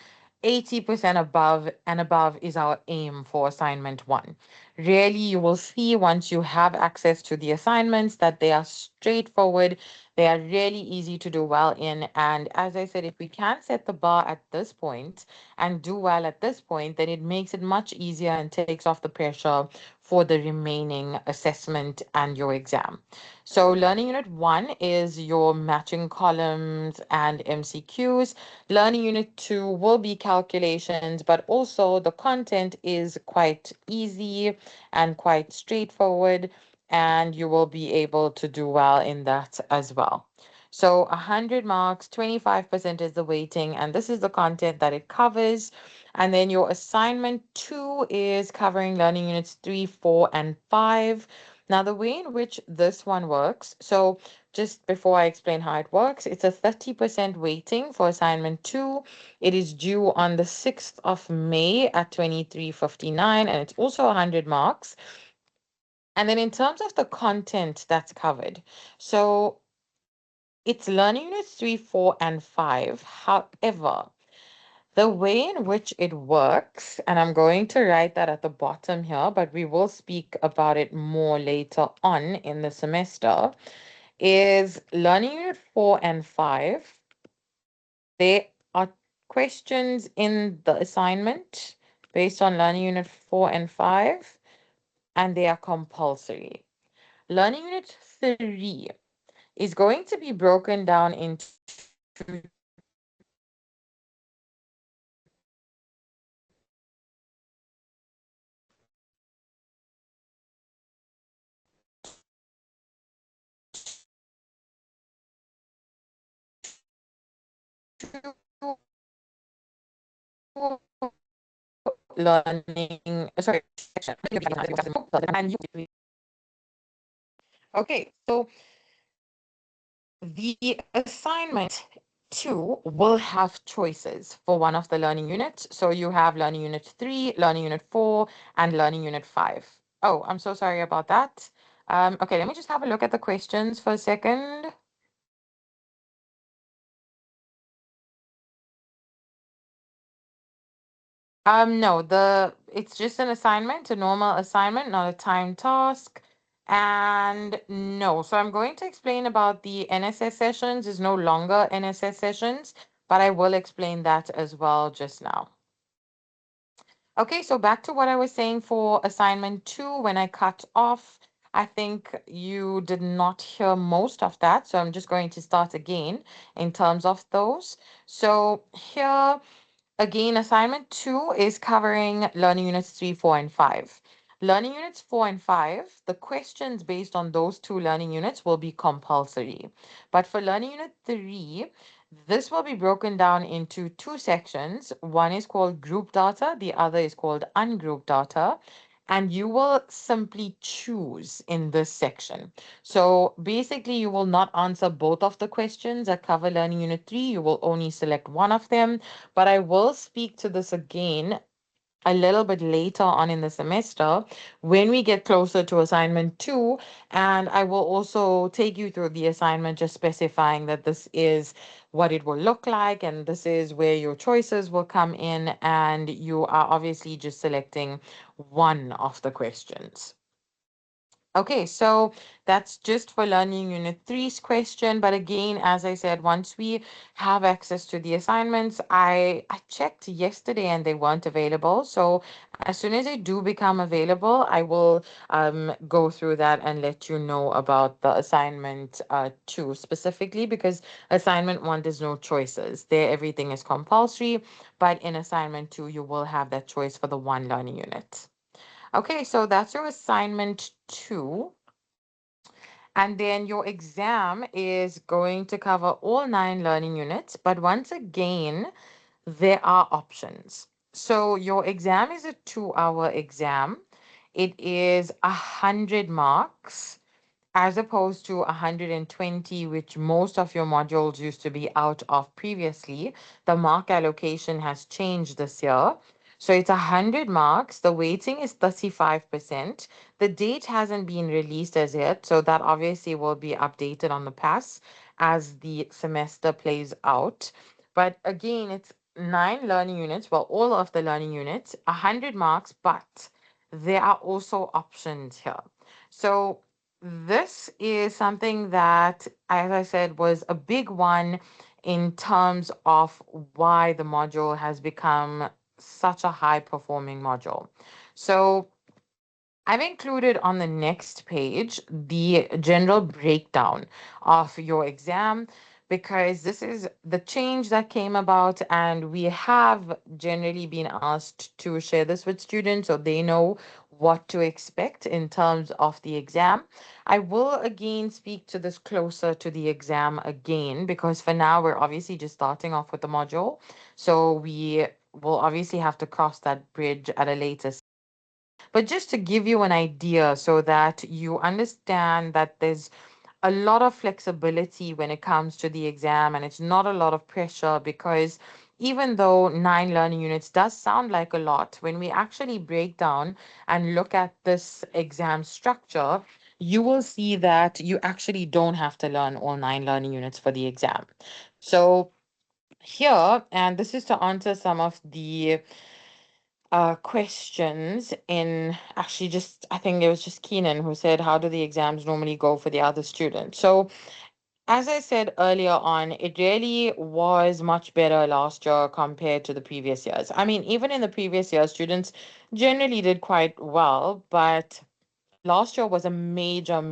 80% above is our aim for assignment 1. Really, you will see once you have access to the assignments that they are straightforward. They are really easy to do well in. And as I said, if we can set the bar at this point and do well at this point, then it makes it much easier and takes off the pressure for the remaining assessment and your exam. So learning unit 1 is your matching columns and MCQs. Learning unit 2 will be calculations, but also the content is quite easy and quite straightforward, and you will be able to do well in that as well. So 100 marks, 25% is the weighting, and this is the content that it covers. And then your assignment 2 is covering learning units 3, 4, and 5. Now, the way in which this one works, so just before I explain how it works, it's a 30% weighting for assignment 2. It is due on the 6th of May at 23:59, and it's also 100 marks. And then in terms of the content that's covered, so it's learning units 3, 4, and 5. However, the way in which it works, and I'm going to write that at the bottom here, but we will speak about it more later on in the semester, is learning unit 4 and 5. There are questions in the assignment based on learning unit 4 and 5, and they are compulsory. Learning unit 3 is going to be broken down into learning, sorry, section. Okay, so the assignment 2 will have choices for one of the learning units. So you have learning unit 3, learning unit 4, and learning unit 5. Oh, I'm so sorry about that. Okay, let me just have a look at the questions for a second. No, it's just an assignment, a normal assignment, not a time task. And no, so I'm going to explain about the NSS sessions is no longer NSS sessions, but I will explain that as well just now. Okay, so back to what I was saying for assignment 2 when I cut off. I think you did not hear most of that, so I'm just going to start again in terms of those. So here again, assignment 2 is covering learning units 3, 4, and 5. Learning units 4 and 5, the questions based on those two learning units will be compulsory. But for learning unit 3, this will be broken down into two sections. One is called group data, the other is called ungrouped data. And you will simply choose in this section. So basically, you will not answer both of the questions that cover learning unit 3. You will only select one of them, but I will speak to this again a little bit later on in the semester when we get closer to assignment 2. And I will also take you through the assignment, just specifying that this is what it will look like and this is where your choices will come in. And you are obviously just selecting one of the questions. Okay, so that's just for learning unit three's question. But again, as I said, once we have access to the assignments, I checked yesterday and they weren't available. So as soon as they do become available, I will go through that and let you know about the assignment 2 specifically, because assignment 1 there's no choices. There everything is compulsory, but in assignment 2 you will have that choice for the one learning unit. Okay, so that's your assignment 2. And then your exam is going to cover all 9 learning units. But once again, there are options. So your exam is a 2-hour exam. It is 100 marks as opposed to 120, which most of your modules used to be out of previously. The mark allocation has changed this year. So it's 100 marks. The weighting is 35%. The date hasn't been released as yet, so that obviously will be updated on the pass as the semester plays out. But again, it's 9 learning units, well, all of the learning units, 100 marks, but there are also options here. So this is something that, as I said, was a big one in terms of why the module has become such a high performing module. So I've included on the next page the general breakdown of your exam, because this is the change that came about, and we have generally been asked to share this with students so they know what to expect in terms of the exam. I will again speak to this closer to the exam again, because for now we're obviously just starting off with the module. So we will obviously have to cross that bridge at a later. But just to give you an idea so that you understand that there's a lot of flexibility when it comes to the exam, and it's not a lot of pressure, because even though 9 learning units does sound like a lot, when we actually break down and look at this exam structure, you will see that you actually don't have to learn all 9 learning units for the exam. So here, and this is to answer some of the questions in actually just, I think it was just Keenan who said, how do the exams normally go for the other students? So as I said earlier on, it really was much better last year compared to the previous years. I mean, even in the previous year, students generally did quite well, but last year was a major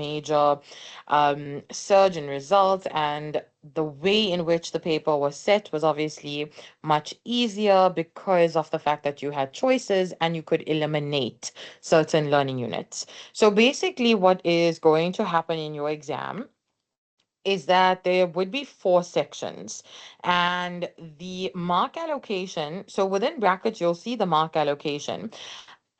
surge in results, and the way in which the paper was set was obviously much easier because of the fact that you had choices and you could eliminate certain learning units. So basically, what is going to happen in your exam is that there would be 4 sections, and the mark allocation. So within brackets, you'll see the mark allocation.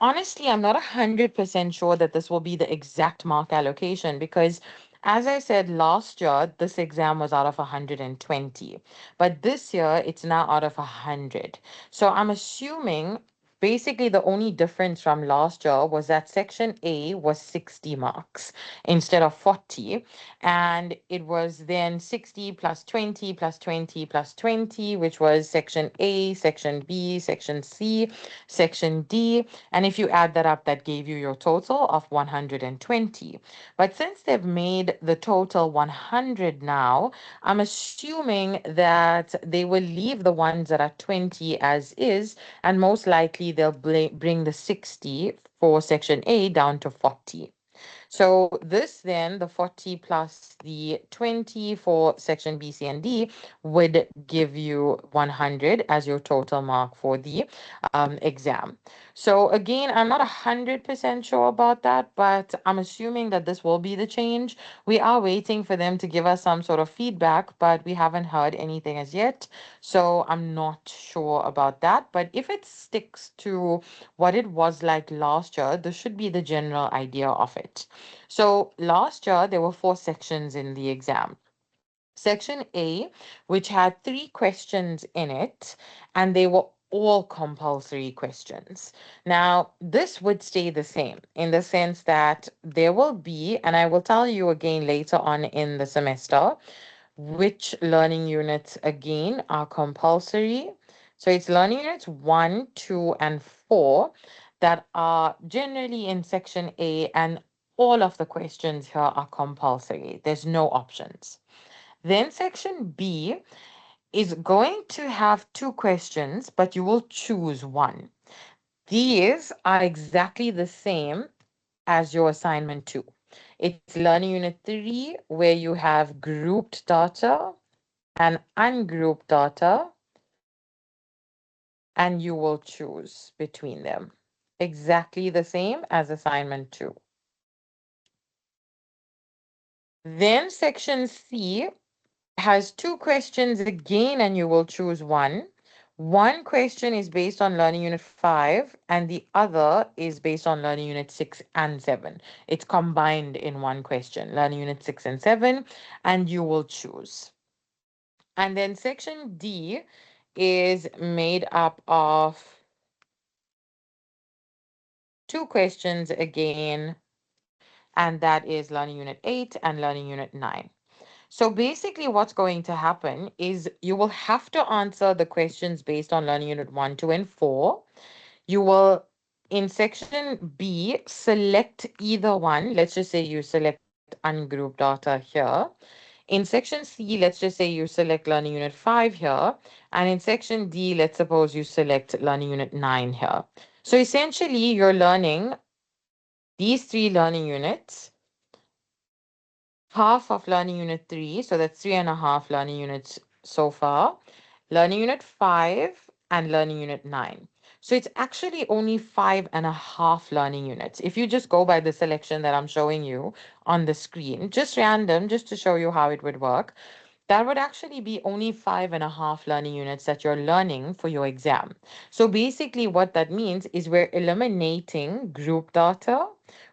Honestly, I'm not 100% sure that this will be the exact mark allocation, because, as I said, last year, this exam was out of 120, but this year it's now out of 100. So I'm assuming basically the only difference from last year was that section A was 60 marks instead of 40, and it was then 60 plus 20 plus 20 plus 20, which was section A, section B, section C, section D. And if you add that up, that gave you your total of 120. But since they've made the total 100 now, I'm assuming that they will leave the ones that are 20 as is, and most likely they'll bring the 60 for section A down to 40. So this then, the 40 plus the 20 for section B, C, and D would give you 100 as your total mark for the exam. So again, I'm not 100% sure about that, but I'm assuming that this will be the change. We are waiting for them to give us some sort of feedback, but we haven't heard anything as yet. So I'm not sure about that. But if it sticks to what it was like last year, this should be the general idea of it. So last year, there were 4 sections in the exam. Section A, which had 3 questions in it, and they were all compulsory questions. Now, this would stay the same in the sense that there will be, and I will tell you again later on in the semester, which learning units again are compulsory. So it's learning units 1, 2, and 4 that are generally in section A, and all of the questions here are compulsory. There's no options. Then section B is going to have 2 questions, but you will choose one. These are exactly the same as your assignment 2. It's learning unit 3, where you have grouped data and ungrouped data, and you will choose between them. Exactly the same as assignment 2. Then section C has 2 questions again, and you will choose one. One question is based on learning unit 5, and the other is based on learning unit 6 and 7. It's combined in one question, learning unit 6 and 7, and you will choose. And then section D is made up of 2 questions again, and that is learning unit 8 and learning unit 9. So basically, what's going to happen is you will have to answer the questions based on learning unit 1, 2, and 4. You will, in section B, select either one. Let's just say you select ungrouped data here. In section C, let's just say you select learning unit 5 here. And in section D, let's suppose you select learning unit 9 here. So essentially, you're learning these 3 learning units, half of learning unit 3, so that's 3.5 learning units so far, learning unit 5, and learning unit 9. So it's actually only 5.5 learning units. If you just go by the selection that I'm showing you on the screen, just random, just to show you how it would work, that would actually be only 5.5 learning units that you're learning for your exam. So basically, what that means is we're eliminating group data,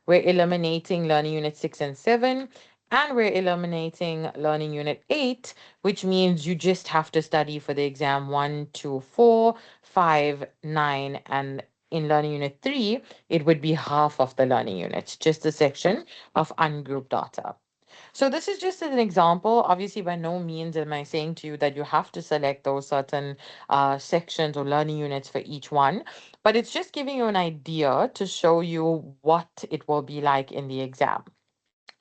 we're eliminating learning unit 6 and 7, and we're eliminating learning unit 8, which means you just have to study for the exam 1, 2, 4, 5, 9, and in learning unit 3, it would be half of the learning units, just a section of ungrouped data. So this is just an example. Obviously, by no means am I saying to you that you have to select those certain sections or learning units for each one, but it's just giving you an idea to show you what it will be like in the exam.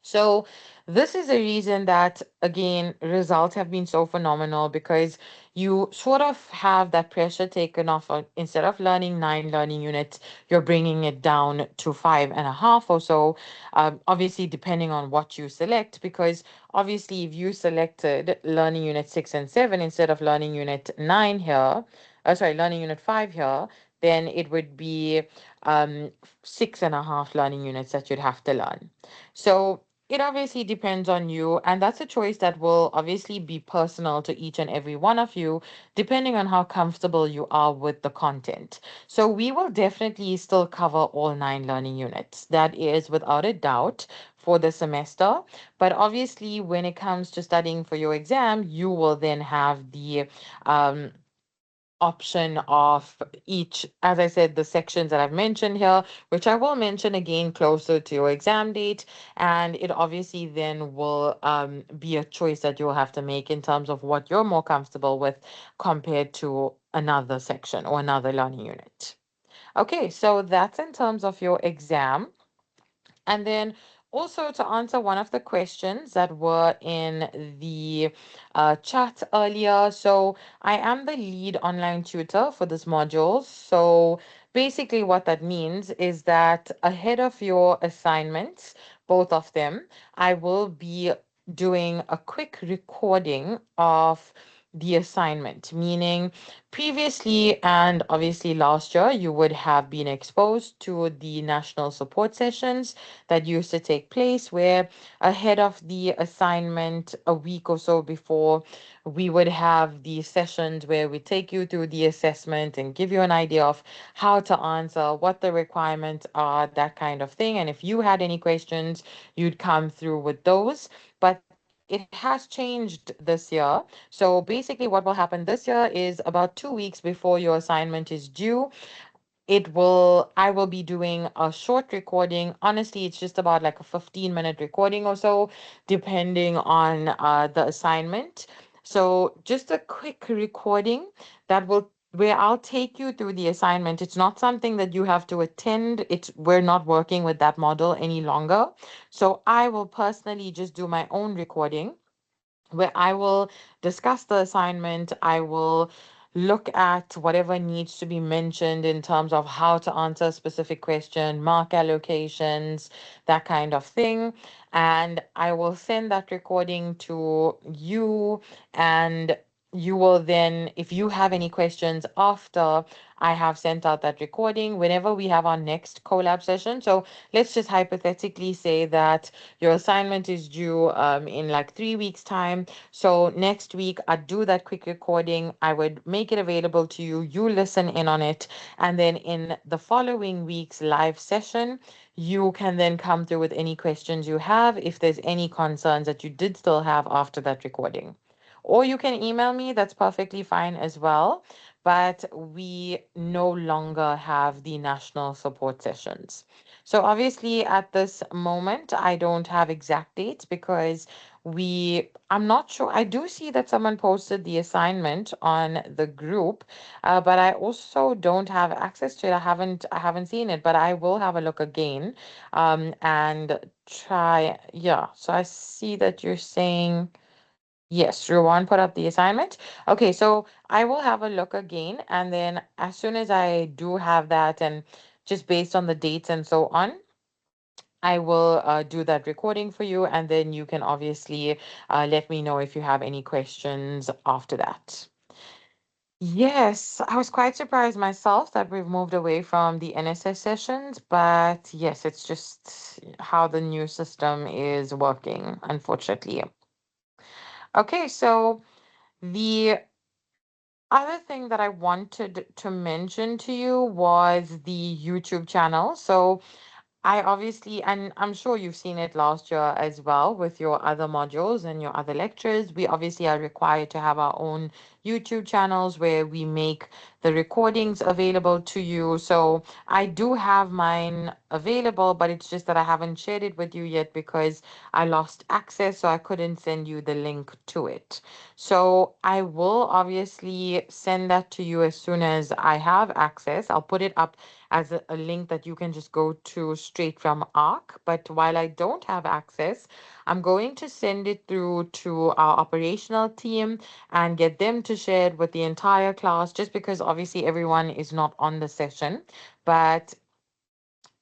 So, this is a reason that, again, results have been so phenomenal because you sort of have that pressure taken off. Instead of learning 9 learning units, you're bringing it down to 5.5 or so. Obviously, depending on what you select, because obviously, if you selected learning unit 6 and 7 instead of learning unit 9 here, learning unit 5 here, then it would be 6.5 learning units that you'd have to learn. So it obviously depends on you, and that's a choice that will obviously be personal to each and every one of you, depending on how comfortable you are with the content. So we will definitely still cover all 9 learning units. That is without a doubt for the semester. But obviously, when it comes to studying for your exam, you will then have the um, option of each, as I said, the sections that I've mentioned here, which I will mention again closer to your exam date. And it obviously then will be a choice that you'll have to make in terms of what you're more comfortable with compared to another section or another learning unit. Okay, so that's in terms of your exam. And then also to answer one of the questions that were in the chat earlier. So I am the lead online tutor for this module. So basically, what that means is that ahead of your assignments, both of them, I will be doing a quick recording of the assignment, meaning previously and obviously last year, you would have been exposed to the national support sessions that used to take place, where ahead of the assignment, a week or so before, we would have these sessions where we take you through the assessment and give you an idea of how to answer, what the requirements are, that kind of thing. And if you had any questions, you'd come through with those. But it has changed this year. So basically, what will happen this year is about 2 weeks before your assignment is due, I will be doing a short recording. Honestly, it's just about like a 15-minute recording or so, depending on the assignment. So just a quick recording that will where I'll take you through the assignment. It's not something that you have to attend. We're not working with that model any longer. So I will personally just do my own recording where I will discuss the assignment. I will look at whatever needs to be mentioned in terms of how to answer a specific question, mark allocations, that kind of thing. And I will send that recording to you, and you will then, if you have any questions after I have sent out that recording, whenever we have our next collab session. So let's just hypothetically say that your assignment is due in like 3 weeks' time. So next week, I'd do that quick recording. I would make it available to you. You listen in on it. And then in the following week's live session, you can then come through with any questions you have if there's any concerns that you did still have after that recording. Or you can email me, that's perfectly fine as well. But we no longer have the national support sessions. So obviously at this moment, I don't have exact dates because I'm not sure. I do see that someone posted the assignment on the group, but I also don't have access to it. I haven't seen it, but I will have a look again, and try. Yeah. So I see that you're saying. Yes, Ruwan put up the assignment. Okay, so I will have a look again, and then as soon as I do have that, and just based on the dates and so on, I will do that recording for you, and then you can obviously let me know if you have any questions after that. Yes, I was quite surprised myself that we've moved away from the NSS sessions, but yes, it's just how the new system is working, unfortunately. Okay, so the other thing that I wanted to mention to you was the YouTube channel. So I obviously, and I'm sure you've seen it last year as well with your other modules and your other lectures. We obviously are required to have our own YouTube channels where we make the recordings available to you. So I do have mine available, but it's just that I haven't shared it with you yet because I lost access, so I couldn't send you the link to it. So I will obviously send that to you as soon as I have access. I'll put it up as a link that you can just go to straight from ARC. But while I don't have access, I'm going to send it through to our operational team and get them to share it with the entire class, just because obviously everyone is not on the session. But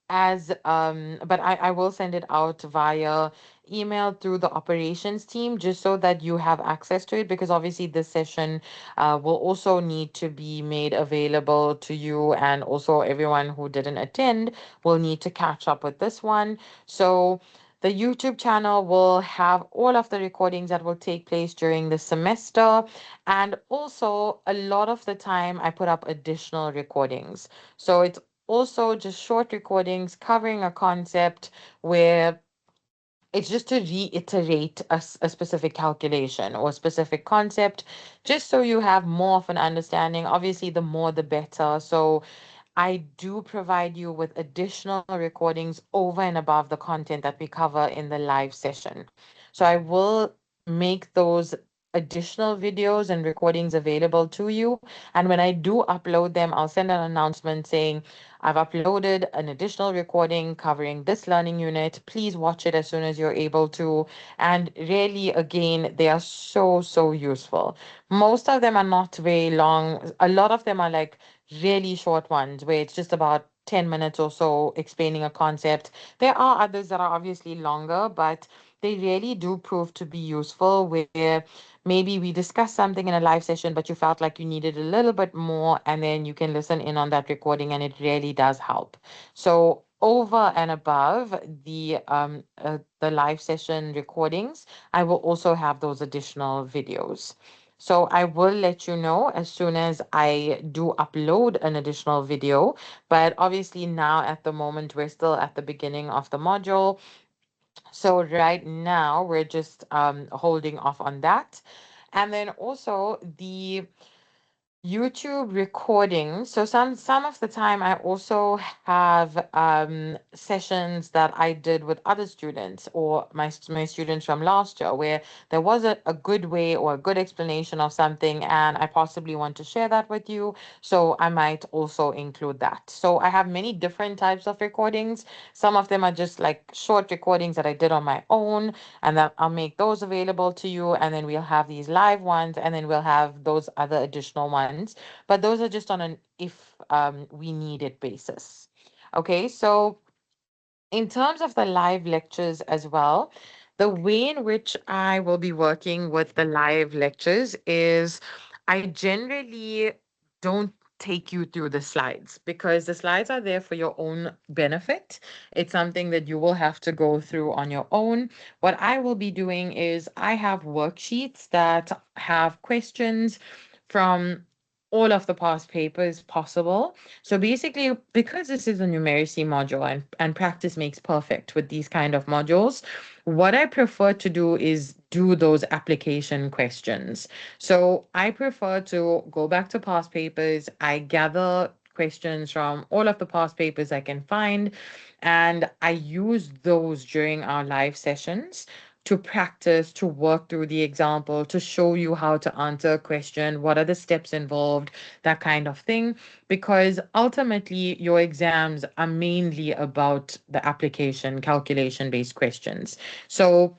I will send it out via email through the operations team just so that you have access to it, because obviously this session will also need to be made available to you, and also everyone who didn't attend will need to catch up with this one. So the YouTube channel will have all of the recordings that will take place during the semester, and also a lot of the time I put up additional recordings. So it's also just short recordings covering a concept where it's just to reiterate a specific calculation or a specific concept, just so you have more of an understanding. Obviously, the more the better. So I do provide you with additional recordings over and above the content that we cover in the live session. So I will make those additional videos and recordings available to you. And when I do upload them, I'll send an announcement saying, I've uploaded an additional recording covering this learning unit. Please watch it as soon as you're able to. And really, again, they are so, so useful. Most of them are not very long. A lot of them are like really short ones where it's just about 10 minutes or so explaining a concept. There are others that are obviously longer, but they really do prove to be useful where maybe we discussed something in a live session, but you felt like you needed a little bit more, and then you can listen in on that recording, and it really does help. So over and above the live session recordings, I will also have those additional videos. So I will let you know as soon as I do upload an additional video. But obviously now at the moment, we're still at the beginning of the module. So right now we're just holding off on that. And then also the YouTube recordings. So some of the time I also have sessions that I did with other students or my students from last year where there was a good way or a good explanation of something, and I possibly want to share that with you. So I might also include that. So I have many different types of recordings. Some of them are just like short recordings that I did on my own, and that I'll make those available to you. And then we'll have these live ones, and then we'll have those other additional ones. But those are just on an if we need it basis. Okay, so in terms of the live lectures as well, the way in which I will be working with the live lectures is I generally don't take you through the slides because the slides are there for your own benefit. It's something that you will have to go through on your own. What I will be doing is I have worksheets that have questions from all of the past papers possible. So basically, because this is a numeracy module and practice makes perfect with these kind of modules, what I prefer to do is do those application questions. So I prefer to go back to past papers. I gather questions from all of the past papers I can find, and I use those during our live sessions to practice, to work through the example, to show you how to answer a question, what are the steps involved, that kind of thing. Because ultimately, your exams are mainly about the application, calculation based questions. So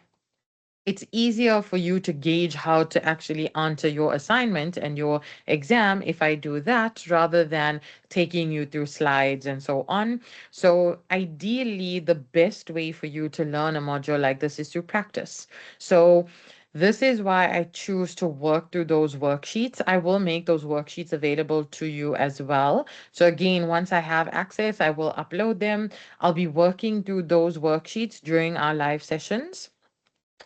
it's easier for you to gauge how to actually answer your assignment and your exam if I do that rather than taking you through slides and so on. So, ideally, the best way for you to learn a module like this is to practice. So, This is why I choose to work through those worksheets. I will make those worksheets available to you as well. So again, once I have access, I will upload them. I'll be working through those worksheets during our live sessions.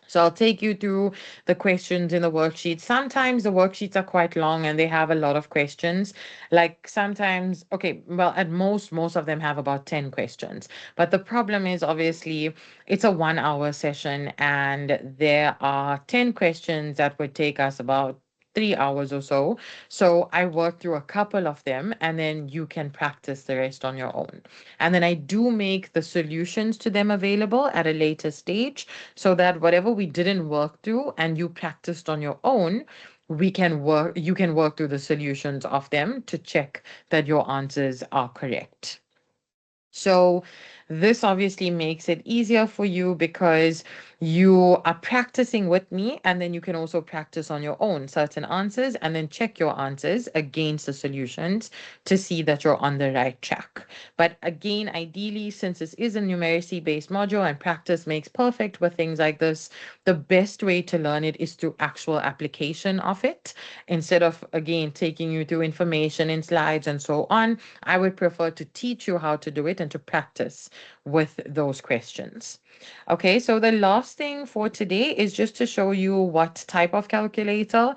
So I'll take you through the questions in the worksheet. Sometimes the worksheets are quite long and they have a lot of questions. Like sometimes, okay, well, at most of them have about 10 questions. But the problem is obviously it's a 1 hour session and there are 10 questions that would take us about 3 hours or so. So I work through a couple of them and then you can practice the rest on your own. And then I do make the solutions to them available at a later stage so that whatever we didn't work through and you practiced on your own, you can work through the solutions of them to check that your answers are correct. So this obviously makes it easier for you because you are practicing with me and then you can also practice on your own certain answers and then check your answers against the solutions to see that you're on the right track. But again, ideally, since this is a numeracy based module and practice makes perfect with things like this, the best way to learn it is through actual application of it instead of, again, taking you through information in slides and so on. I would prefer to teach you how to do it and to practice with those questions. Okay, so the last thing for today is just to show you what type of calculator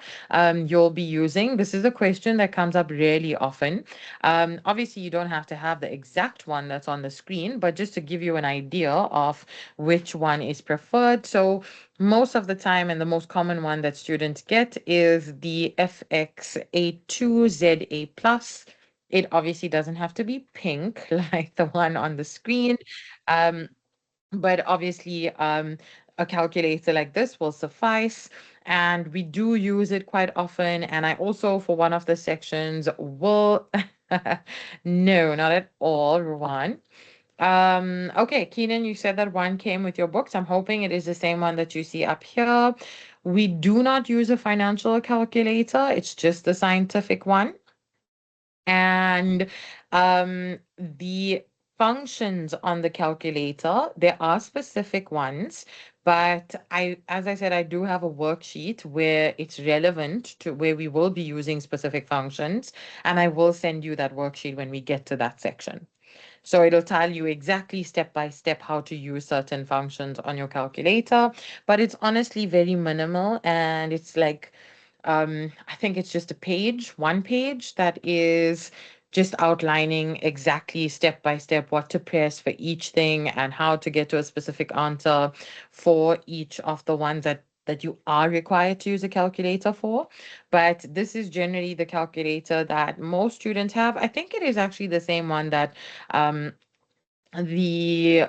you'll be using. This is a question that comes up really often. Obviously, you don't have to have the exact one that's on the screen, but just to give you an idea of which one is preferred. So most of the time, and the most common one that students get is the FX82ZA plus. It obviously doesn't have to be pink like the one on the screen. Um, but obviously, a calculator like this will suffice. And we do use it quite often. And I also, for one of the sections, will, no, not at all, Rowan. Okay, Keenan, you said that one came with your books. I'm hoping it is the same one that you see up here. We do not use a financial calculator. It's just the scientific one. And the functions on the calculator, there are specific ones, but as I said, I do have a worksheet where it's relevant to where we will be using specific functions, and I will send you that worksheet when we get to that section. So it'll tell you exactly step by step how to use certain functions on your calculator, but it's honestly very minimal and it's like I think it's just a page, one page that is just outlining exactly step by step what to press for each thing and how to get to a specific answer for each of the ones that you are required to use a calculator for. But this is generally the calculator that most students have. I think it is actually the same one that um, the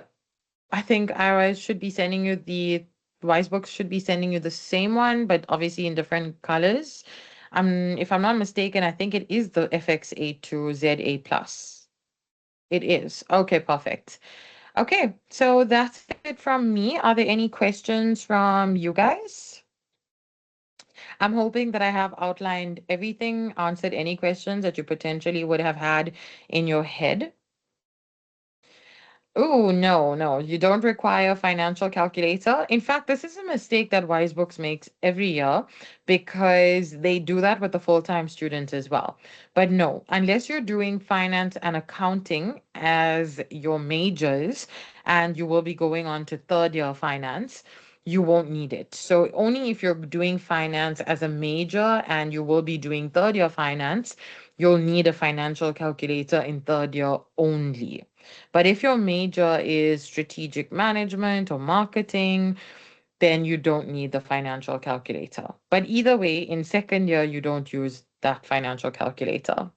I think I should be sending you the Wisebooks should be sending you the same one, but obviously in different colors. If I'm not mistaken, I think it is the FX82ZA plus. It is. Okay, perfect. Okay, so that's it from me. Are there any questions from you guys? I'm hoping that I have outlined everything, answered any questions that you potentially would have had in your head. Oh, no, no, you don't require a financial calculator. In fact, this is a mistake that Wisebooks makes every year because they do that with the full-time students as well. But no, unless you're doing finance and accounting as your majors and you will be going on to third year finance, you won't need it. So only if you're doing finance as a major and you will be doing third year finance, you'll need a financial calculator in third year only. But if your major is strategic management or marketing, then you don't need the financial calculator. But either way, in second year, you don't use that financial calculator.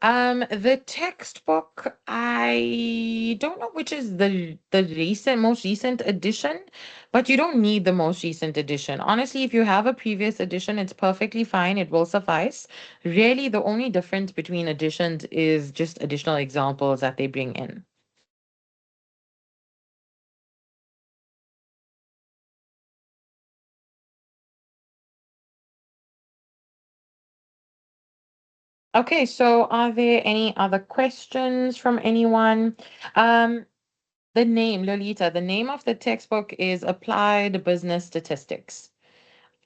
The textbook, I don't know which is the most recent edition, but you don't need the most recent edition. Honestly, if you have a previous edition, it's perfectly fine. It will suffice. Really, the only difference between editions is just additional examples that they bring in. Okay, so are there any other questions from anyone? Um, The name, Lolita, the name of the textbook is Applied Business Statistics.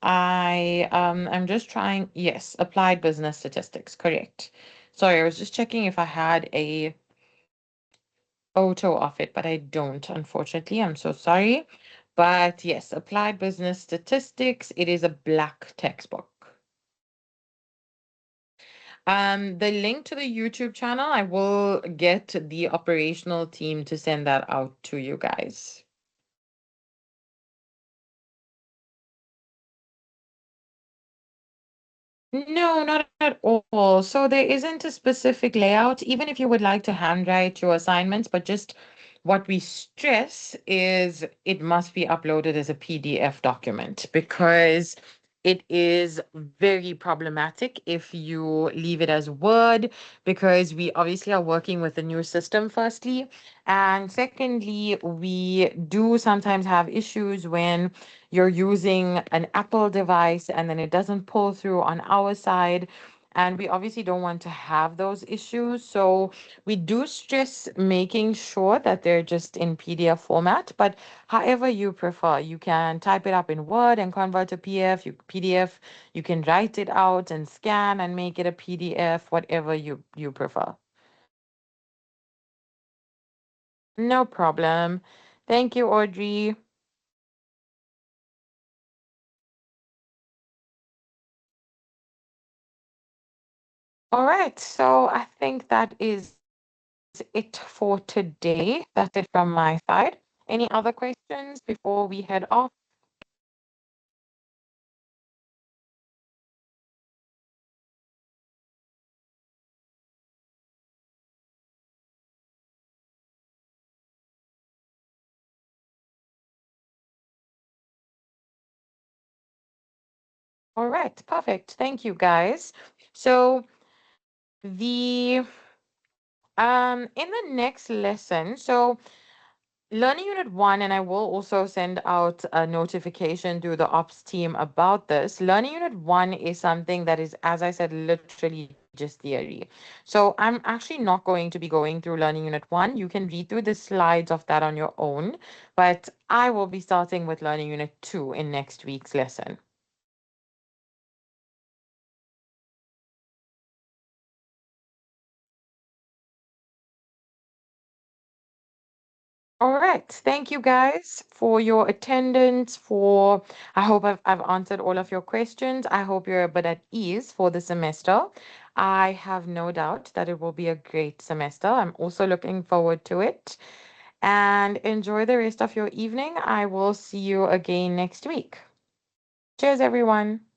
I'm just trying, yes, Applied Business Statistics, correct. Sorry, I was just checking if I had a photo of it, but I don't, unfortunately. I'm so sorry. But yes, Applied Business Statistics, it is a black textbook. The link to the YouTube channel, I will get the operational team to send that out to you guys. No, not at all. So there isn't a specific layout, even if you would like to handwrite your assignments, but just what we stress is it must be uploaded as a PDF document because it is very problematic if you leave it as Word, because we obviously are working with a new system, firstly. And secondly, we do sometimes have issues when you're using an Apple device and then it doesn't pull through on our side. And we obviously don't want to have those issues. So we do stress making sure that they're just in PDF format. But however you prefer, you can type it up in Word and convert to PDF. You can write it out and scan and make it a PDF, whatever you prefer. No problem. Thank you, Audrey. All right. So I think that is it for today. That's it from my side. Any other questions before we head off? All right, perfect. Thank you, guys. So the in the next lesson, so Learning Unit 1, and I will also send out a notification to the ops team about this. Learning Unit 1 is something that is, as I said, literally just theory. So I'm actually not going to be going through Learning Unit 1. You can read through the slides of that on your own, but I will be starting with Learning Unit 2 in next week's lesson. All right. Thank you guys for your attendance. I hope I've answered all of your questions. I hope you're a bit at ease for the semester. I have no doubt that it will be a great semester. I'm also looking forward to it. And enjoy the rest of your evening. I will see you again next week. Cheers, everyone.